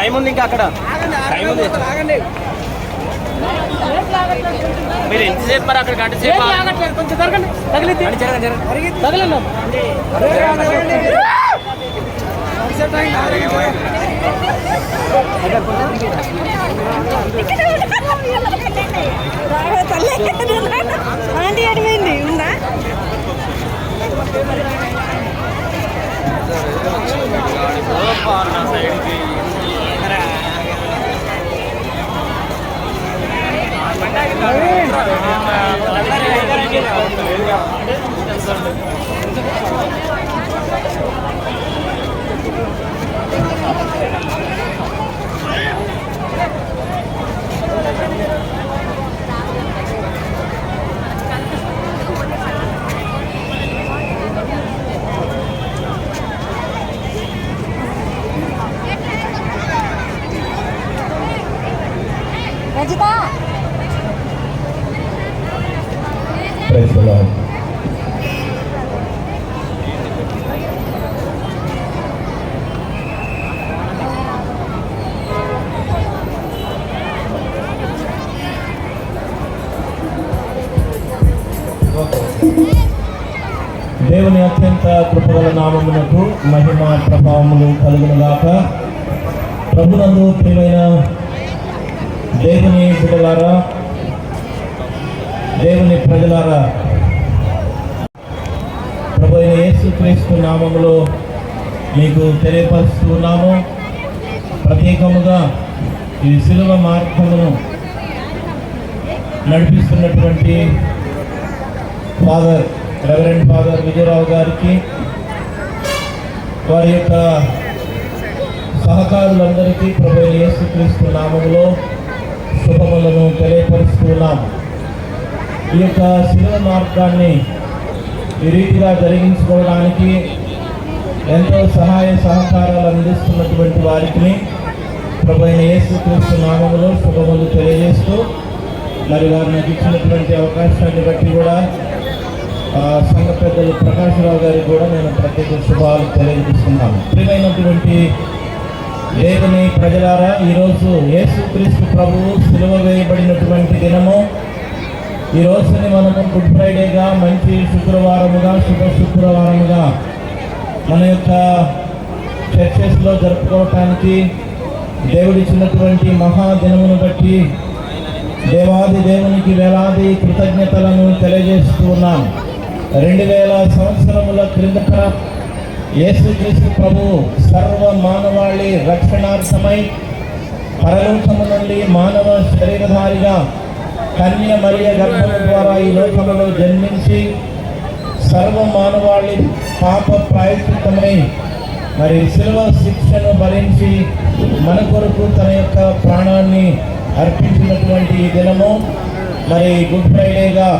Time ఉంది ఇంకా అక్కడ టైం ఉంది. మీరు ఎంతసేపు మరి అక్కడ గంట సేపు కొంచెం జరగండి. ఆంటీ అడిగింది ఉందా రజిత దేవుని అత్యంత కృపగల నామమునకు మహిమ ప్రభావములు కలుగునుగాక. ప్రభునందు ప్రియమైన దేవుని బిడ్డలారా, దేవుని ప్రజలారా, ప్రభు అయిన యేసుక్రీస్తు నామములో మీకు తెలియపరుస్తున్నాము. ప్రత్యేకముగా ఈ శిలువ మార్గమును నడిపిస్తున్నటువంటి రెవరెండ్ ఫాదర్ విజయరావు గారికి, వారి యొక్క సహకారులందరికీ ప్రభు అయిన యేసుక్రీస్తు నామములో శుభములను తెలియపరుస్తున్నాం. ఈ యొక్క శిలువ మార్గాన్ని ఈ రీతిగా జరిగించుకోవడానికి ఎంతో సహాయ సహకారాలు అందిస్తున్నటువంటి వారికి ప్రభు అయిన యేసుక్రీస్తు నామములో శుభములు తెలియజేస్తూ, మరి వారు నాకు ఇచ్చినటువంటి అవకాశాన్ని బట్టి కూడా సంఘ పెద్దలు ప్రకాశ్రావు గారికి కూడా నేను ప్రత్యేక శుభాలు తెలియజేస్తున్నాను. ప్రియమైనటువంటి దేవుని ప్రజలారా, ఈరోజు యేసుక్రీస్తు ప్రభువు సిలువ వేయబడినటువంటి దినము. ఈ రోజుని మనము గుడ్ ఫ్రైడేగా, మంచి శుక్రవారముగా, శుభ శుక్రవారముగా మన యొక్క చర్చెస్లో జరుపుకోవటానికి దేవుడిచ్చినటువంటి మహాదినమును బట్టి దేవాది దేవునికి వేలాది కృతజ్ఞతలను తెలియజేస్తూ ఉన్నాం. 2000 సంవత్సరముల క్రిందట యేసుక్రీస్తు ప్రభువు సర్వ మానవాళి రక్షణార్థమై పరలోకము నుండి మానవ శరీరధారిగా కన్య మరియ గర్భము ద్వారా ఈ లోకములో జన్మించి సర్వ మానవాళి పాప ప్రాయశ్చిత్తమై మరి శిలువ శిక్షను భరించి మన కొరకు తన యొక్క ప్రాణాన్ని అర్పించినటువంటి ఈ దినము. మరి గుడ్ ఫ్రైడేగా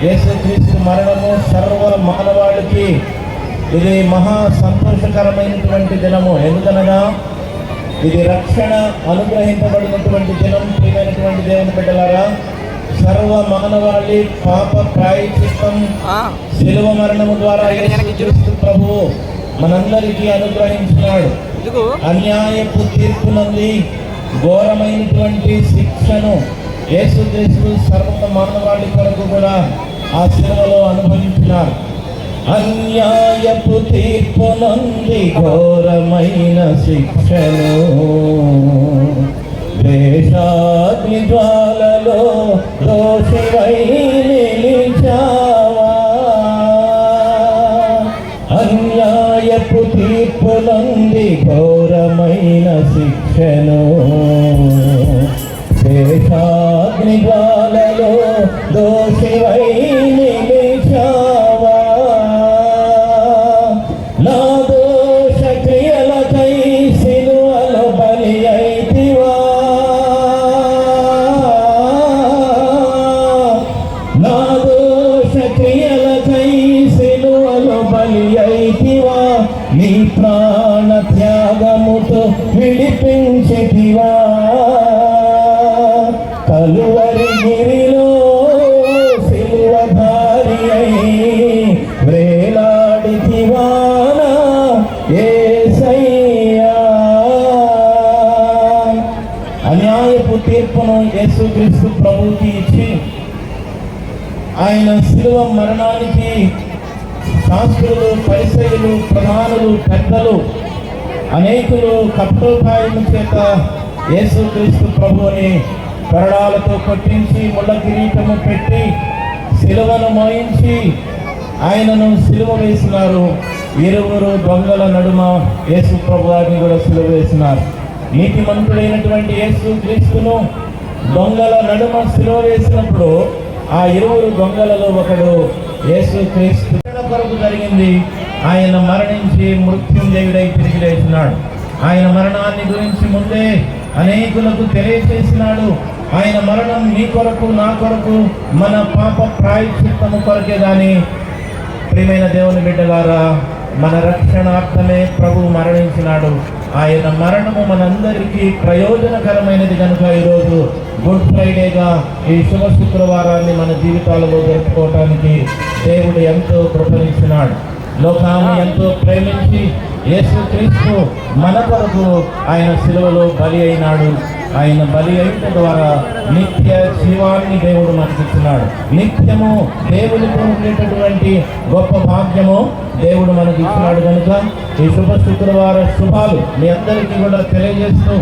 యేసుక్రీస్తు మరణము సర్వ మానవాళికి ఇది మహా సంతోషకరమైనటువంటి దినము. ఎందుకనగా ఇది రక్షణ అనుగ్రహింపబడినటువంటి దినం. ప్రియమైనటువంటి దేవుని బిడ్డలారా, సర్వ మానవాళి పాప ప్రాయశ్చిత్తం శిలువ మరణము ద్వారా యేసుక్రీస్తు ప్రభువు మనందరికీ అనుగ్రహించినాడు. అన్యాయపు తీర్పు నుండి ఘోరమైనటువంటి శిక్షను యేసుక్రీస్తు సర్వ మానవాళి కొరకు కూడా ఆ శిలువలో అనుభవించినారు. అన్యాయపు తీర్పు నుండి ఘోరమైన శిక్షను దేశాగ్ని జ్వాలలో దోషివై నిలిచావా. అన్యాయపు తీర్పు నుండి ఘోరమైన శిక్షను దేశాగ్ని జ్వాలలో దోషివై నిలిచావా. నా దోష క్రియలకై సిలువలో బలి అయితివా. నా దోష క్రియలకై సిలువలో బలి అయితివా. నీ ప్రాణ త్యాగముతో విడిపించితివా. కలువరి తీర్పును యేసుక్రీస్తు ప్రభువుకి ఇచ్చి ఆయన శిలువ మరణానికి శాస్త్రులు, పరిసయ్యులు, ప్రధానులు, పెద్దలు అనేకులు కప్టోపాయము చేత యేసుక్రీస్తు ప్రభువుని కొరడాలతో కొట్టించి ముళ్ళ కిరీటము పెట్టి శిలువను మోయించి ఆయనను సిలువ వేసినారు. ఇరువురు దొంగల నడుమ యేసు ప్రభువారిని కూడా సిలువ వేసినారు. నీతిమంతుడైనటువంటి యేసుక్రీస్తును దొంగల నడుమ సిలువ వేసినప్పుడు ఆ ఇరువురు దొంగలలో ఒకడు యేసుక్రీస్తు కొరకు జరిగింది. ఆయన మరణించి మృత్యుంజయుడై తిరిగి లేచినాడు. ఆయన మరణాన్ని గురించి ముందే అనేకులకు తెలియచేసినాడు. ఆయన మరణం నీ కొరకు, నా కొరకు, మన పాప ప్రాయశ్చిత్తము కొరకే గాని ప్రియమైన దేవుని బిడ్డలారా, మన రక్షణార్థమే ప్రభు మరణించినాడు. ఆయన మరణము మనందరికీ ప్రయోజనకరమైనది కనుక ఈరోజు గుడ్ ఫ్రైడేగా ఈ శుభ శుక్రవారాన్ని మన జీవితాలలో జరుపుకోవటానికి దేవుడు ఎంతో కృపణించినాడు. లోకాన్ని ఎంతో ప్రేమించి యేసుక్రీస్తు మన కొరకు ఆయన శిలువలో బలి అయినాడు. ఆయన బలి అయిన ద్వారా నిత్య జీవాన్ని దేవుడు మనకిచ్చినాడు. నిత్యము దేవునితో ఉండేటటువంటి గొప్ప భాగ్యము దేవుడు మనకి ఇచ్చినాడు కనుక ఈ శుభ శుక్రవార శుభాలు మీ అందరికీ కూడా తెలియజేస్తూ